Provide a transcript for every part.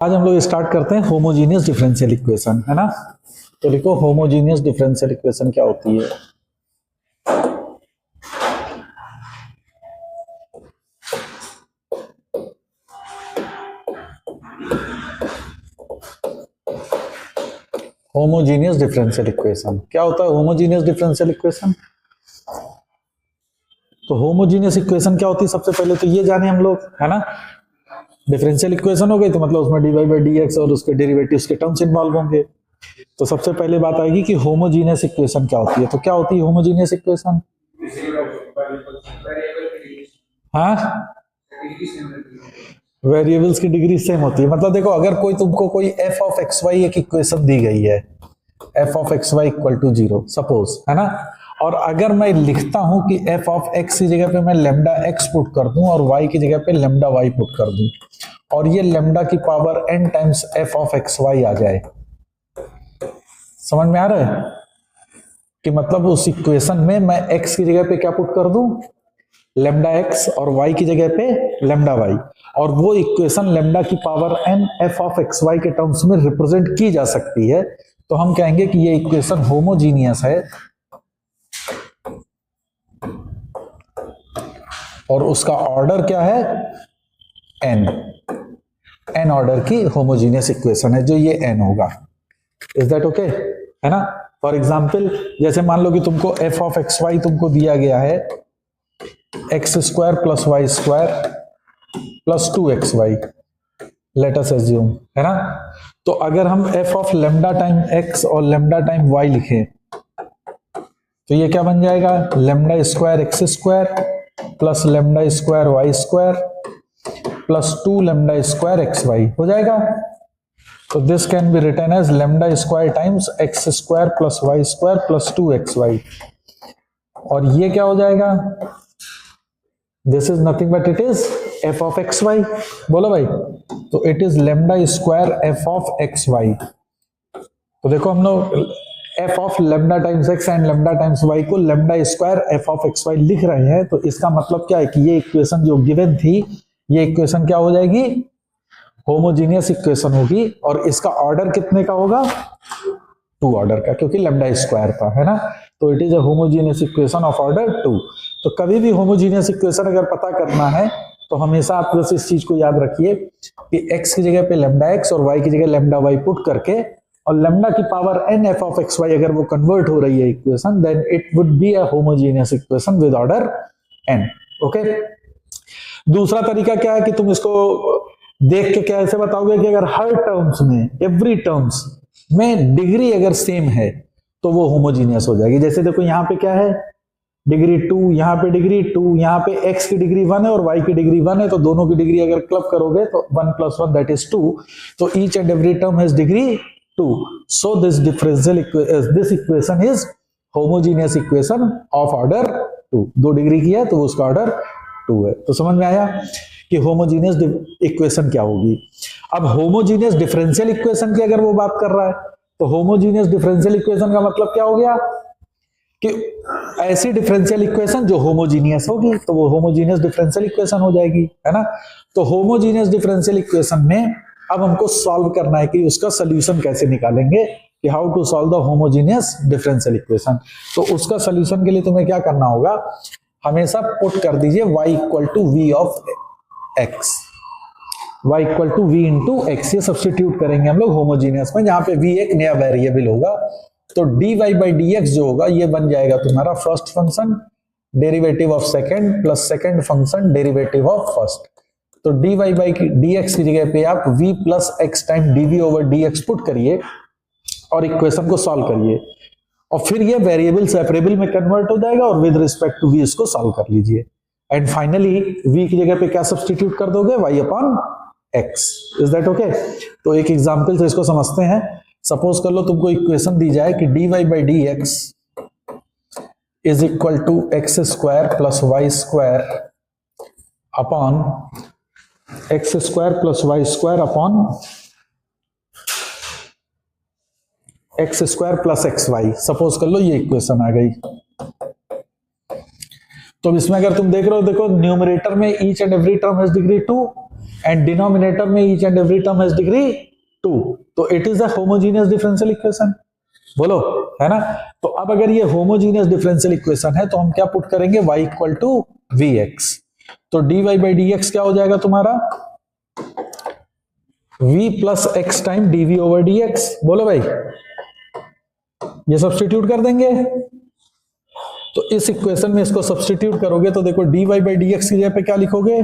आज हम लोग स्टार्ट करते हैं होमोजीनियस डिफरेंशियल इक्वेशन, है ना। तो लिखो होमोजीनियस डिफरेंशियल इक्वेशन क्या होती है। होमोजीनियस डिफरेंशियल इक्वेशन क्या होता है। होमोजीनियस डिफरेंशियल इक्वेशन, तो होमोजीनियस इक्वेशन क्या होती है सबसे पहले तो ये जाने हम लोग, है ना। डिफरेंशियल इक्वेशन हो गई तो मतलब उसमें d y by d x और उसके डेरिवेटिव्स के टर्म्स इन्वॉल्व होंगे। तो सबसे पहले बात आएगी कि होमोजीनियस इक्वेशन क्या होती है। तो क्या होती है होमोजीनियस इक्वेशन? हाँ, वेरिएबल्स की डिग्री सेम होती है। मतलब देखो, अगर कोई तुमको कोई एफ ऑफ एक्स वाई एक इक्वेशन दी गई है, f of x y equal to 0 suppose, है ना। और अगर मैं लिखता हूं कि एफ ऑफ एक्स की जगह पे मैं लेमडा एक्स पुट कर दूं और वाई की जगह पे लेमडा वाई पुट कर दूं, और ये लेमडा की power n times f of x y आ जाए, समझ में आ रहा है कि मतलब उस इक्वेशन में मैं x की जगह पे क्या पुट कर दूं, लेमडा एक्स, और y की जगह पे लेमडा वाई, और वो इक्वेशन लेमडा की power n f of x y के टर्म्स में रिप्रेजेंट की जा सकती है, तो हम कहेंगे कि ये इक्वेशन होमोजीनियस है और उसका ऑर्डर क्या है, n ऑर्डर की होमोजीनियस इक्वेशन है जो ये n होगा। इज दैट ओके, है ना। फॉर एग्जाम्पल जैसे मान लो कि तुमको एफ ऑफ एक्स वाई तुमको दिया गया है x square plus y square plus 2 xy, let us assume, है ना। तो अगर हम f of lambda time x और लेमडा टाइम वाई लिखें तो ये क्या बन जाएगा, lambda square x square plus lambda square y square plus 2 lambda square x y हो जाएगा। तो this can be written as lambda square times x square plus y square plus 2 xy, और ये क्या हो जाएगा, this is nothing but it is f of x y. बोलो भाई, तो it is lambda square f of x y. तो देखो हम लोग f of lambda times x and lambda times y को lambda square f of x y लिख रहे हैं, तो इसका मतलब क्या है कि ये इक्वेशन जो गिवन थी, ये इक्वेशन क्या हो जाएगी, होमोजीनियस इक्वेशन होगी, और इसका ऑर्डर कितने का होगा, 2 ऑर्डर का, क्योंकि लेमडा स्क्वायर था, है ना। तो it is a homogeneous equation of order 2। तो कभी भी होमोजीनियस इक्वेशन अगर पता करना है तो हमेशा आप बस इस चीज को याद रखिए कि x की जगह पे लेमडा x और y की जगह लेमडा y पुट करके, और लेमडा की power n f of x y अगर वो कन्वर्ट हो रही है equation, then it would be a homogeneous equation with order n। Okay, दूसरा तरीका क्या है कि तुम इसको देख के कैसे बताओगे कि अगर हर टर्म्स में, एवरी टर्म्स में डिग्री अगर सेम है तो वो होमोजीनियस हो जाएगी। जैसे देखो यहाँ पे क्या है, डिग्री 2, यहाँ पे डिग्री 2, यहाँ पे x की डिग्री 1 है और y की डिग्री 1 है, तो दोनों की डिग्री अगर क्लब करोगे तो 1 + 1 दैट इज 2, तो each and every term has degree 2। So this differential this equation is homogeneous equation of order 2। 2 degree की है तो उसका ऑर्डर 2 है। तो समझ में आया कि होमोजीनियस इक्वेशन क्या होगी। अब होमोजीनियस डिफरेंशियल इक्वेशन की अगर वो बात कर रहा है तो होमोजीनियस डिफरेंशियल इक्वेशन का मतलब क्या हो गया कि ऐसी डिफरेंशियल इक्वेशन जो होमोजीनियस होगी, तो वो होमोजीनियस डिफरेंशियल इक्वेशन हो जाएगी, है ना। तो होमोजीनियस डिफरेंशियल इक्वेशन में अब हमको सॉल्व करना है कि उसका सोल्यूशन कैसे निकालेंगे, कि how to solve the homogeneous differential equation. तो उसका सोल्यूशन के लिए तुम्हें क्या करना होगा, हमेशा पुट कर दीजिए y equal to v of x, y equal to v into x, ये सब्सटीट्यूट करेंगे हम लोग होमोजीनियस में, जहां पे v एक नया वेरिएबल होगा। तो dy बाई डी एक्स जो होगा ये बन जाएगा तुम्हारा first function derivative of second plus second function derivative of first. तो dy बाई डी एक्स की जगह पे आप v plus x time dv over dx put करिए और इक्वेशन को सॉल्व करिए, और फिर ये वेरिएबल सेपरेबल में कन्वर्ट हो जाएगा और विद रिस्पेक्ट टू v इसको सॉल्व कर लीजिए, एंड फाइनली v की जगह पे क्या सब्सटीट्यूट कर दोगे, y upon x। Is that okay. तो एक एग्जांपल से इसको समझते हैं। सपोज कर लो तुमको इक्वेशन दी जाए कि dy by d x is equal to x square plus y square upon x square plus y square upon x square plus x y. Suppose कर लो ये इक्वेशन आ गई। तो इसमें अगर तुम देख रहे हो, देखो न्यूमरेटर में each and every term has degree 2 and denominator में each and every term has degree 2, तो it is a homogeneous differential equation. बोलो, है ना। तो अब अगर ये होमोजीनियस डिफरेंशियल इक्वेशन है तो हम क्या पुट करेंगे, y equal to v x. तो dy बाई डी एक्स क्या हो जाएगा तुम्हारा, v plus x time dv over dx। बोलो भाई, ये सब्स्टिट्यूट कर देंगे। तो इस इक्वेशन में इसको सब्स्टिट्यूट करोगे तो देखो dy बाई डी एक्स की जगह पे क्या लिखोगे,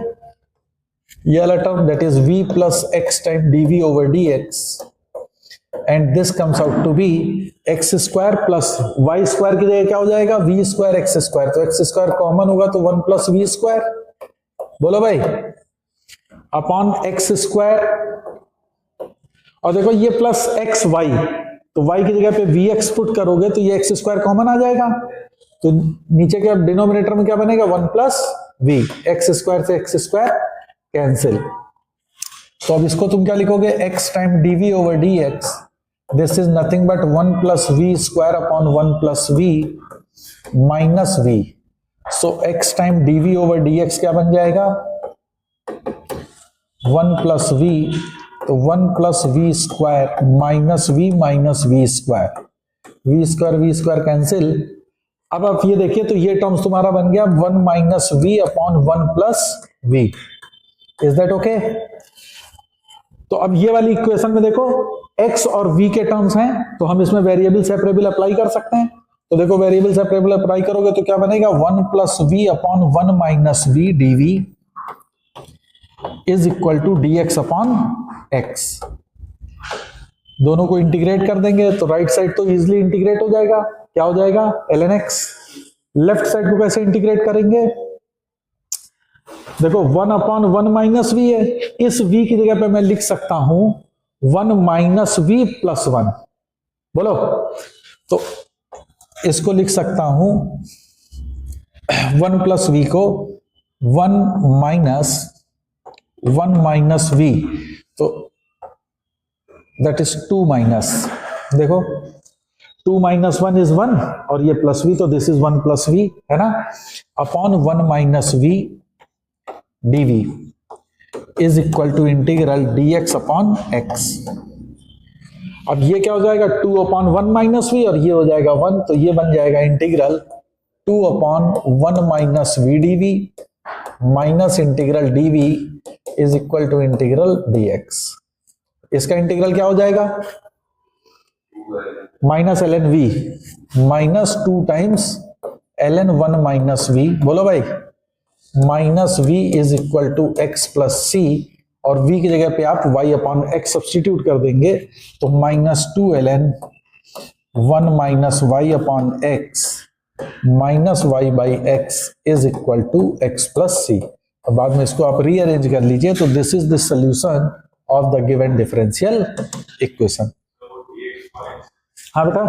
ये वाला term that is v plus x time dv over dx, and this comes out to be x square plus y square की जगह क्या हो जाएगा, वी स्क्वायर एक्स स्क्वायर। तो एक्स स्क्वायर कॉमन होगा तो 1 प्लस वी स्क्वायर। बोलो भाई, अपॉन एक्स स्क्वायर, और देखो ये प्लस एक्स वाई, तो वाई की जगह पे वी एक्स पुट करोगे तो ये एक्स स्क्वायर कॉमन आ जाएगा, तो नीचे के डिनोमिनेटर में क्या बनेगा, 1 प्लस वी, एक्स स्क्वायर से एक्स स्क्वायर कैंसिल। तो अब इसको तुम क्या लिखोगे, x time d v over d x, this is nothing but 1 plus v square upon 1 plus v minus v. So x time d v over d x क्या बन जाएगा, 1 प्लस वी, तो 1 plus v square minus v square, v square cancel. अब आप ये देखिए तो ये टर्म्स तुम्हारा बन गया 1 minus v upon 1 plus v. Is that okay? तो अब ये वाली इक्वेशन में देखो x और v के टर्म्स हैं, तो हम इसमें वेरिएबल सेपरेबल अप्लाई कर सकते हैं। तो देखो वेरिएबल सेपरेबल अप्लाई करोगे तो क्या बनेगा, 1 plus v upon 1 minus v d v is equal to dx upon x। दोनों को इंटीग्रेट कर देंगे तो राइट साइड तो इजिली इंटीग्रेट हो जाएगा, क्या हो जाएगा, ln x। लेफ्ट साइड को कैसे इंटीग्रेट करेंगे, देखो 1 अपॉन 1 माइनस वी है, इस v की जगह पे मैं लिख सकता हूं 1 माइनस वी प्लस 1। बोलो, तो इसको लिख सकता हूं 1 प्लस वी को 1 माइनस वी, तो दैट इज 2 माइनस, देखो 2 माइनस 1 इज 1 और ये प्लस वी, तो दिस इज 1 प्लस वी, है ना, upon 1 minus v dv is equal to integral dx upon x। अब ये क्या हो जाएगा, 2 अपॉन 1 माइनस वी और ये हो जाएगा 1, तो ये बन जाएगा integral 2 upon 1 minus v dv minus integral dv is equal to integral dx। इसका इंटीग्रल क्या हो जाएगा, minus ln v minus 2 times ln 1 minus v। बोलो भाई, minus v is equal to x plus c, और v की जगह पे आप y अपॉन x सब्सटीट्यूट कर देंगे तो minus 2 ln 1 minus y upon x minus y by x is equal to x plus c. और बाद में इसको आप रीअरेंज कर लीजिए, तो this is the solution of the given differential equation. हाँ बेटा,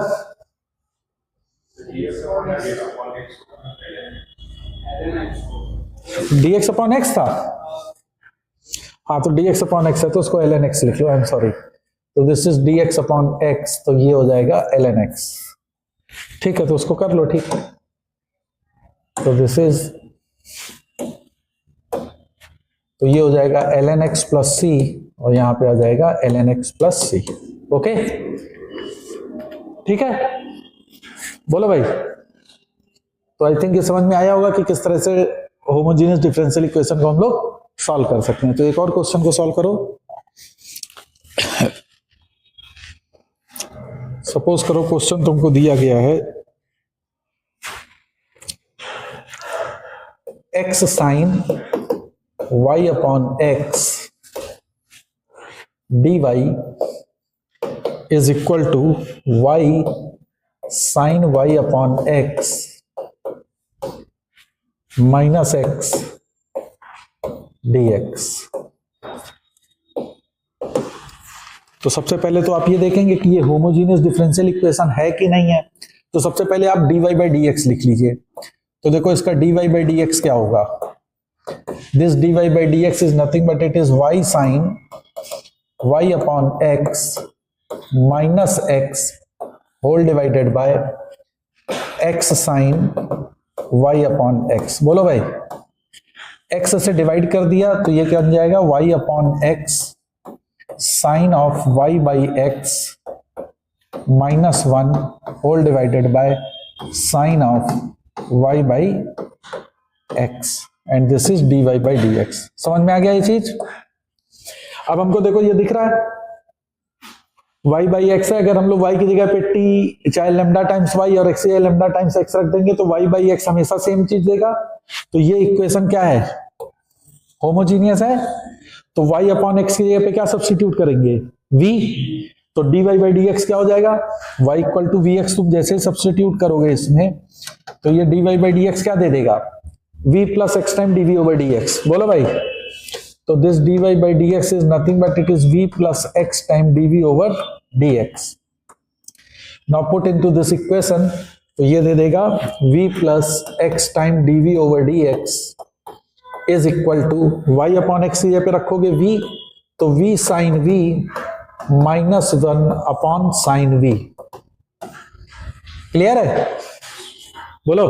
dx अपॉन एक्स था, हाँ तो dx अपॉन एक्स है तो उसको ln x लिख लो, आई एम सॉरी। तो this is dx upon x, तो ये हो जाएगा ln x। ठीक है, तो उसको कर लो, ठीक है। तो दिस इज, तो ये हो जाएगा ln x प्लस सी, और यहां पे आ जाएगा ln x प्लस सी। ओके, ठीक है, बोलो भाई। तो आई थिंक ये समझ में आया होगा कि किस तरह से होमोजेनियस डिफरेंशियल इक्वेशन को हम लोग सॉल्व कर सकते हैं। तो एक और क्वेश्चन को सॉल्व करो। सपोज करो क्वेश्चन तुमको दिया गया है x sine y upon x dy is equal to y sine y upon x minus x dx। तो सबसे पहले तो आप ये देखेंगे कि ये होमोजेनियस डिफरेंशियल इक्वेशन है कि नहीं है। तो सबसे पहले आप dy बाई डी एक्स लिख लीजिए। तो देखो इसका dy बाई डी एक्स क्या होगा, this dy by d x is nothing but it is y sine y upon x minus x whole divided by x sine y upon x। बोलो भाई, x से डिवाइड कर दिया तो ये क्या बन जाएगा, y upon x sine of y by x minus 1 whole divided by sine of y by x and this is dy by dx। समझ में आ गया ये चीज। अब हमको देखो ये दिख रहा है y बाई एक्स है, अगर हम लोग y की जगह पे t चाहे लेमडा टाइम्स y और x चाहे लेमडा टाइम्स x रख देंगे तो y बाई एक्स हमेशा सेम चीज देगा। तो ये इक्वेशन क्या है, होमोजीनियस है। तो y अपॉन एक्स की जगह पे क्या सब्स्टिट्यूट करेंगे, v। तो dy बाई dx क्या हो जाएगा, y equal to v x. तुम जैसे ही सब्स्टिट्यूट करोगे इसमें तो ये dy बाई dx क्या दे देगा, v plus x time dv over dx। बोलो भाई, तो this dy by dx is nothing but it is v plus x time dv over dx। Now put into this equation, तो ये दे देगा v plus x time dv over dx is equal to y upon x की जगह पे रखोगे v, तो v sine v minus 1 upon sine v। Clear है, बोलो।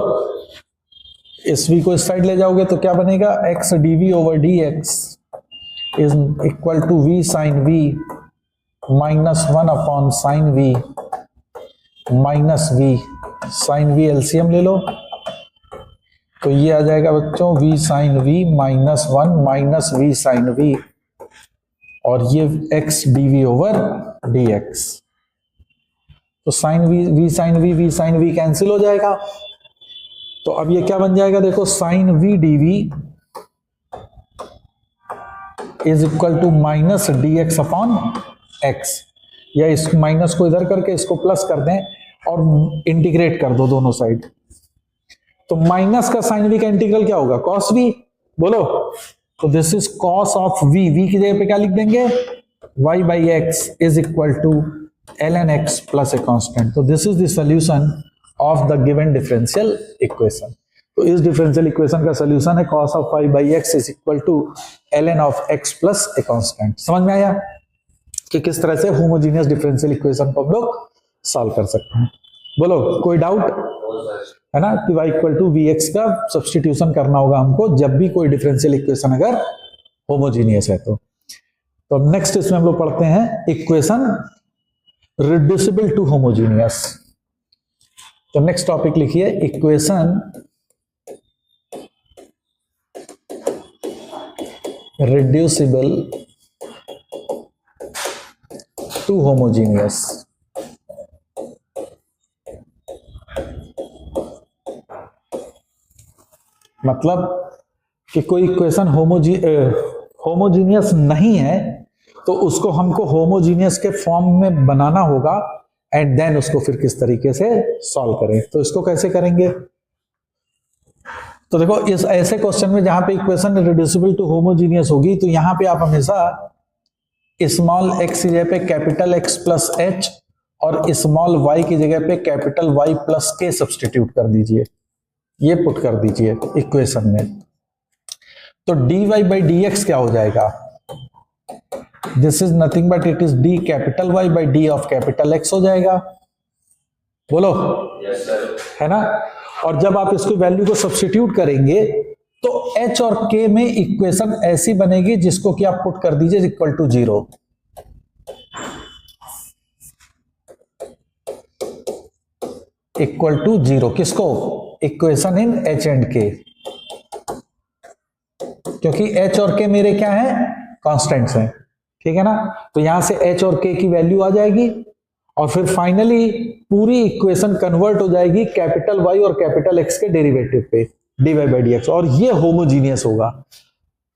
इस v को इस साइड ले जाओगे तो क्या बनेगा, x dv over dx is equal to v sine v minus 1 upon sine v minus v sine v। LCM ले लो तो ये आ जाएगा बच्चों v sine v minus 1 minus v sine v और ये x dv ओवर dx। तो sine v sine v cancel हो जाएगा। तो अब ये क्या बन जाएगा, देखो sine v dv is equal to minus dx upon x, या इस माइनस को इधर करके इसको प्लस कर दें और इंटीग्रेट कर दो दोनों साइड। तो माइनस का साइन v का इंटीग्रल क्या होगा, कॉस v। बोलो, तो this is cos of v, v की जगह पे क्या लिख देंगे, y by x is equal to ln x plus a constant. तो this is the solution of the given differential equation. तो इस डिफरेंशियल इक्वेशन का सॉल्यूशन है cos of y by x is equal to ln of x plus a constant. समझ में आया कि किस तरह से होमोजीनियस डिफरेंशियल इक्वेशन को हम लोग सॉल्व कर सकते हैं। बोलो, कोई डाउट है ना कि y equal to v x का सब्सटीट्यूशन करना होगा हमको जब भी कोई डिफरेंशियल इक्वेशन अगर होमोजीनियस है। तो अब नेक्स्ट इसमें हम लोग पढ़ते हैं इक्वेशन रिड्यूसिबल टू होमोजीनियस। तो नेक्स्ट टॉपिक लिखिए इक्वेशन रिड्यूसिबल टू होमोजीनियस। मतलब कि कोई इक्वेशन होमोजीनियस नहीं है तो उसको हमको होमोजीनियस के फॉर्म में बनाना होगा एंड देन उसको फिर किस तरीके से सॉल्व करें। तो इसको कैसे करेंगे, तो देखो इस ऐसे क्वेश्चन में जहां पे इक्वेशन रिड्यूसिबल टू होमोजीनियस होगी तो यहां पे आप हमेशा स्मॉल x की जगह पे कैपिटल X प्लस h और स्मॉल y की जगह पे capital Y plus k substitute कर दीजिए, ये पुट कर दीजिए इक्वेशन में। तो dy बाई dx क्या हो जाएगा, this is nothing but it is d capital Y by d of capital X हो जाएगा। बोलो, yes, है ना। और जब आप इसको वैल्यू को सब्स्टिट्यूट करेंगे तो h और k में इक्वेशन ऐसी बनेगी जिसको कि आप पुट कर दीजिए इक्वल टू 0। इक्वल टू 0 किसको, equation in h and k, क्योंकि h और k मेरे क्या है, कांस्टेंट्स हैं, ठीक है ना। तो यहां से h और k की वैल्यू आ जाएगी और फिर फाइनली पूरी इक्वेशन कन्वर्ट हो जाएगी कैपिटल Y और कैपिटल X के डेरिवेटिव पे dy बाई dx, और ये होमोजीनियस होगा,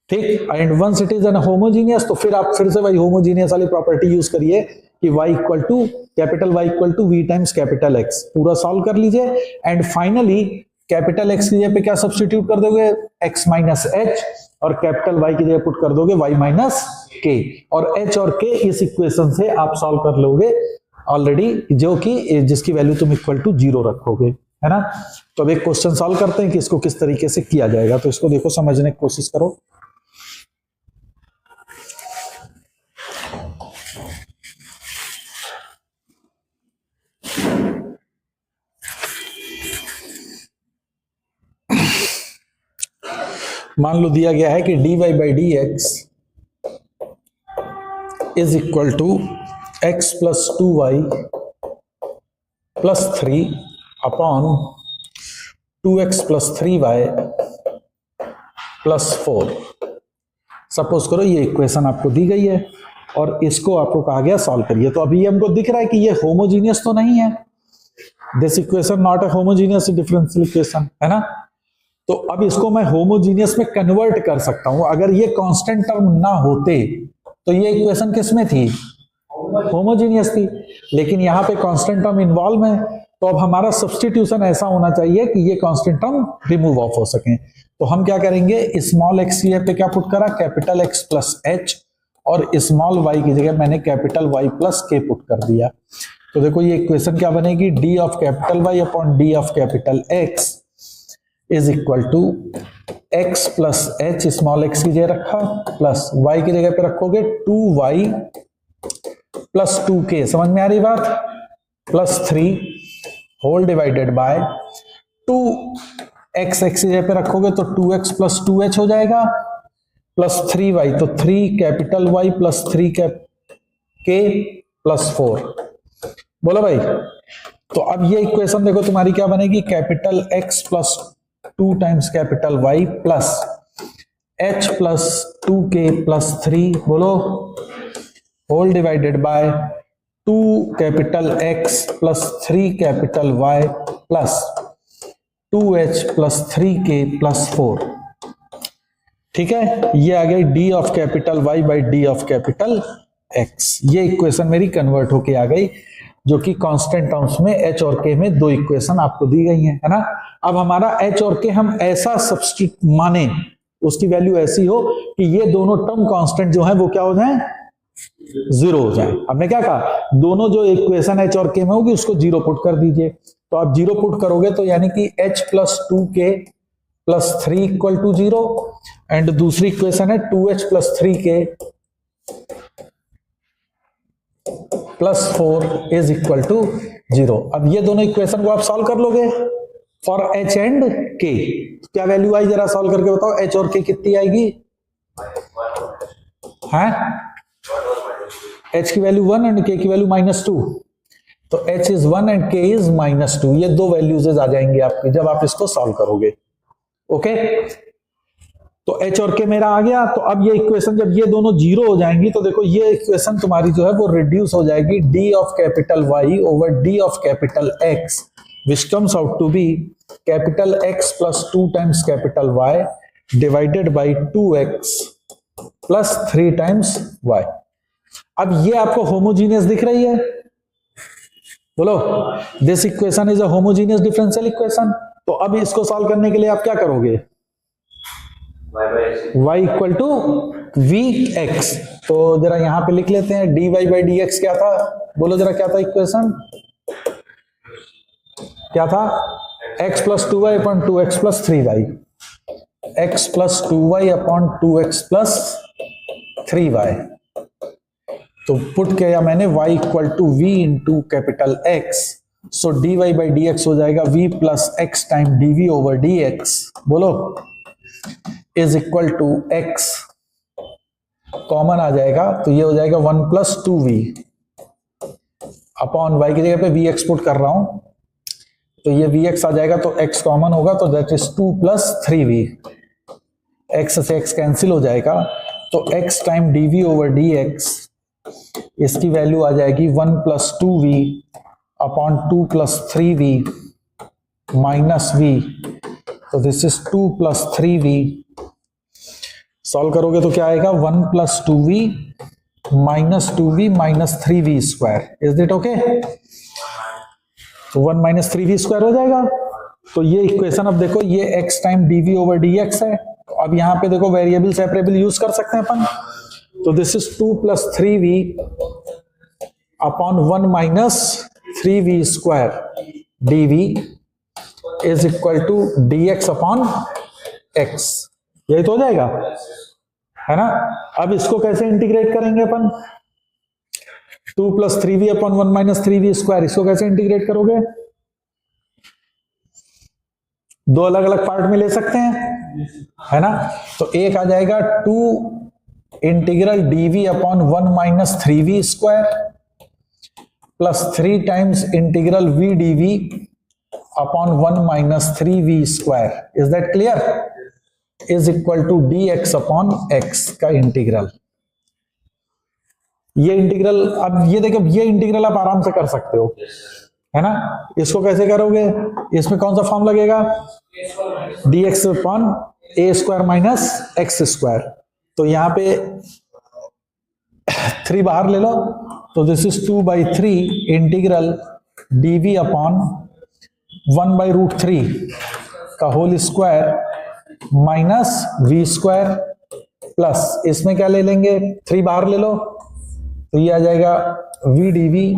ठीक। And once it is an homogeneous तो फिर आप फिर से वही होमोजीनियस वाली प्रॉपर्टी यूज करिए कि y equal to capital Y equal to v times capital X, पूरा सॉल्व कर लीजिए एंड फाइनली कैपिटल X की जगह पे क्या सब्स्टिट्यूट कर दोगे, x माइनस h, और कैपिटल Y की जगह पुट कर दोगे y माइनस k, और h और k इस इक्वेशन से आप सॉल्व कर लोगे ऑलरेडी, जो कि जिसकी वैल्यू तुम इक्वल टू 0 रखोगे, है ना। तो अब एक क्वेश्चन सॉल्व करते हैं कि इसको किस तरीके से किया जाएगा। तो इसको देखो, समझने की कोशिश करो। मान लो दिया गया है कि dy by d x is equal to x plus 2y plus 3 upon 2x plus 3y plus 4। Suppose करो ये इक्वेशन आपको दी गई है और इसको आपको कहा गया सॉल्व करिए। तो अभी हमको दिख रहा है कि ये होमोजीनियस तो नहीं है, this equation not a homogeneous differential equation, है ना। तो अब इसको मैं होमोजीनियस में कन्वर्ट कर सकता हूं। अगर ये कांस्टेंट टर्म ना होते तो ये इक्वेशन किस में थी, होमोजीनियस थी, लेकिन यहां पे कांस्टेंट टर्म इन्वॉल्व है। तो अब हमारा सब्स्टिट्यूशन ऐसा होना चाहिए कि ये कांस्टेंट टर्म रिमूव ऑफ हो सके। तो हम क्या करेंगे, स्मॉल एक्स की पे क्या पुट करा, कैपिटल एक्स प्लस एच, और स्मॉल वाई की जगह मैंने capital y plus k put कर दिया। तो देखो ये इक्वेशन क्या बनेगी, d of capital y upon d of capital x is equal to x plus h, small x की जगह रखा, प्लस वाई की जगह पे रखोगे 2y प्लस 2k, समझ में आ रही बात, plus 3 whole divided by 2x, x की जगह पे रखोगे तो 2x प्लस 2h हो जाएगा, प्लस 3y, तो 3 capital y plus 3 k plus 4। बोलो भाई। तो अब ये इक्वेशन देखो तुम्हारी क्या बनेगी, capital x plus 2 times capital y plus h plus 2k plus 3, बोलो, whole divided by 2 capital x plus 3 capital y plus 2h plus 3k plus 4। ठीक है, ये आ गई d of capital y by d of capital x। ये equation मेरी convert होके आ गई, जो कि कांस्टेंट टर्म्स में h और k में दो इक्वेशन आपको दी गई हैं, है ना। अब हमारा h और k हम ऐसा सब्स्टिट्यूट माने, उसकी वैल्यू ऐसी हो कि ये दोनों टर्म कांस्टेंट जो है वो क्या हो जाए, जीरो हो जाए। हमने क्या कहा, दोनों जो इक्वेशन h और k में होगी उसको जीरो पुट कर दीजिए। तो आप जीरो पुट करोगे तो यानी कि h plus 2k plus 3 equal to 0, and दूसरी इक्वेशन है 2h plus 3k plus 4 is equal to 0। अब ये दोनों इक्वेशन को आप सॉल्व कर लोगे फॉर h एंड k। क्या वैल्यू आई, जरा सॉल्व करके बताओ, h और k कितनी आएगी, है h की वैल्यू 1 एंड k की वैल्यू -2, तो h is 1 and k is -2। ये दो वैल्यूज आ जाएंगे आपकी जब आप इसको सॉल्व करोगे। ओके, तो h और k मेरा आ गया। तो अब ये इक्वेशन जब ये दोनों जीरो हो जाएंगी तो देखो ये इक्वेशन तुम्हारी जो है वो रिड्यूस हो जाएगी, d of capital y over d of capital x, which comes out to be capital x plus 2 times capital y divided by 2x plus 3 times y। अब ये आपको होमोजीनियस दिख रही है, बोलो, this equation is a homogeneous differential equation. तो अब इसको सॉल्व करने के लिए आप क्या करोगे, y equal to v x. तो जरा यहां पे लिख लेते हैं, dy बाई डी एक्स क्या था, बोलो जरा क्या था इक्वेशन, क्या था, x plus 2y upon 2x plus 3y, x plus 2y upon 2x plus 3y। तो पुट किया मैंने y equal to v into capital x, so d y by d x हो जाएगा v plus x time d v over d x, बोलो, is equal to x, common आ जाएगा तो ये हो जाएगा 1 प्लस 2v अपॉन y की जगह पे वी एक्स पुट कर रहा हूं, तो ये वी एक्स आ जाएगा तो x कॉमन होगा तो that is 2 plus 3v, x से x कैंसिल हो जाएगा तो x time d v over d x, इसकी वैल्यू आ जाएगी 1 plus 2v upon 2 plus 3v minus v, तो this is 2 plus 3v। Solve करोगे तो क्या आएगा, 1 plus 2v minus 2v minus 3v square, is it okay. तो 1 माइनस 3v स्क्वायर हो जाएगा। तो ये इक्वेशन अब देखो ये x time dv over dx है। तो अब यहां पे देखो वेरिएबल सेपरेबल यूज कर सकते हैं अपन, तो this is 2 plus 3v upon 1 minus 3v square dv is equal to dx upon x, यही तो हो जाएगा, है ना। अब इसको कैसे इंटीग्रेट करेंगे अपन, 2 plus 3v upon 1 minus 3v square, इसको कैसे इंटीग्रेट करोगे, दो अलग अलग पार्ट में ले सकते हैं। है ना। तो एक आ जाएगा 2 integral dv upon 1 minus 3v square plus 3 times integral v dv upon 1 minus 3v square, is that clear, is equal to dx upon x का इंटीग्रल। ये इंटीग्रल, अब ये देखो, ये इंटीग्रल आप आराम से कर सकते हो, है ना। इसको कैसे करोगे, इसमें कौन सा फॉर्म लगेगा, dx upon a square minus x square. तो यहां पे 3 बाहर ले लो, तो this is 2/3 integral dv upon 1/√3 का whole square minus v square plus, इसमें क्या ले लेंगे, 3 बाहर ले लो, तो ये आ जाएगा v dv,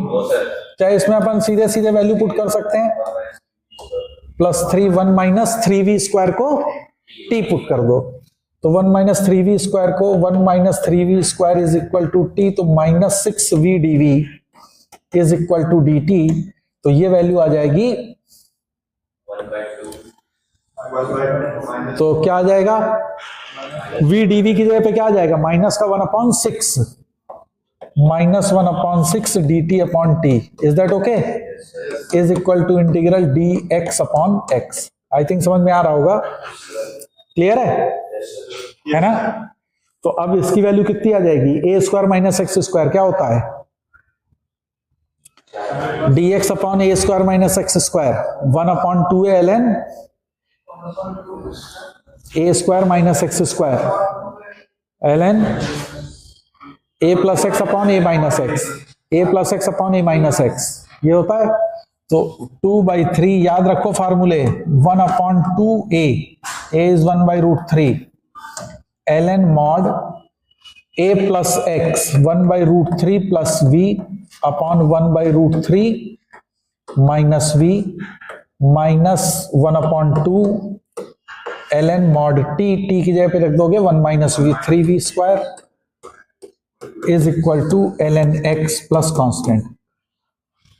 चाहे इसमें अपन सीधे सीधे वैल्यू पुट कर सकते हैं, प्लस 3 1 माइनस 3v स्क्वायर को t पुट कर दो, तो 1 माइनस 3v स्क्वायर को 1 minus 3v square is equal to t, तो minus 6v dv is equal to dt, तो ये वैल्यू आ जाएगी 1/2। तो क्या आ जाएगा, v dv की जगह पे क्या आ जाएगा, माइनस का 1/6 minus 1/6 dt upon t, is that okay, is equal to integral dx upon x। I think समझ में आ रहा होगा, क्लियर है ना। तो अब इसकी वैल्यू कितनी आ जाएगी, a square minus x square क्या होता है, dx upon a square minus x square 1/2a ln a square minus x square ln a plus x upon a minus x, a plus x upon a minus x, ये होता है। तो 2/3 याद रखो फार्मूले, 1/2a, a is 1/√3 ln mod a plus x 1/√3 plus v upon 1/√3 minus v minus 1/2 ln mod t, t की जगह पे रख दोगे 1 minus v 3v square is equal to ln x plus constant.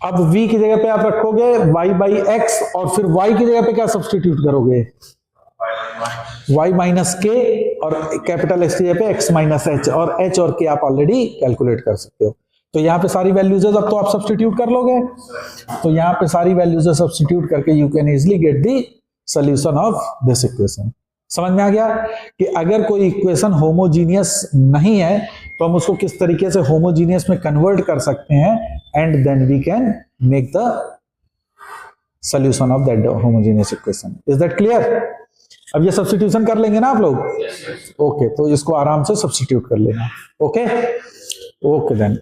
अब v की जगह पे आप रखोगे y/x और फिर y की जगह पे क्या सब्स्टिट्यूट करोगे, y माइनस के, और कैपिटल x की जगह पे x माइनस h, और h और k आप ऑलरेडी कैलकुलेट कर सकते हो। तो यहाँ पे सारी वैल्यूज अब तो आप सब्स्टिट्यूट कर लोगे, तो यहाँ पे सारी वैल्यूज सब्स्टिट्यूट करके you can easily get the solution of this equation. समझ में आ गया कि अगर कोई इक्वेशन होमोजीनियस नहीं है तो हम उसको किस तरीके से होमोजीनियस में कन्वर्ट कर सकते हैं, and then we can make the solution of that homogeneous equation. Is that clear. अब ये सब्स्टिट्यूशन कर लेंगे ना आप लोग, ओके, तो इसको आराम से सब्स्टिट्यूट कर लेना, ओके ओके देन।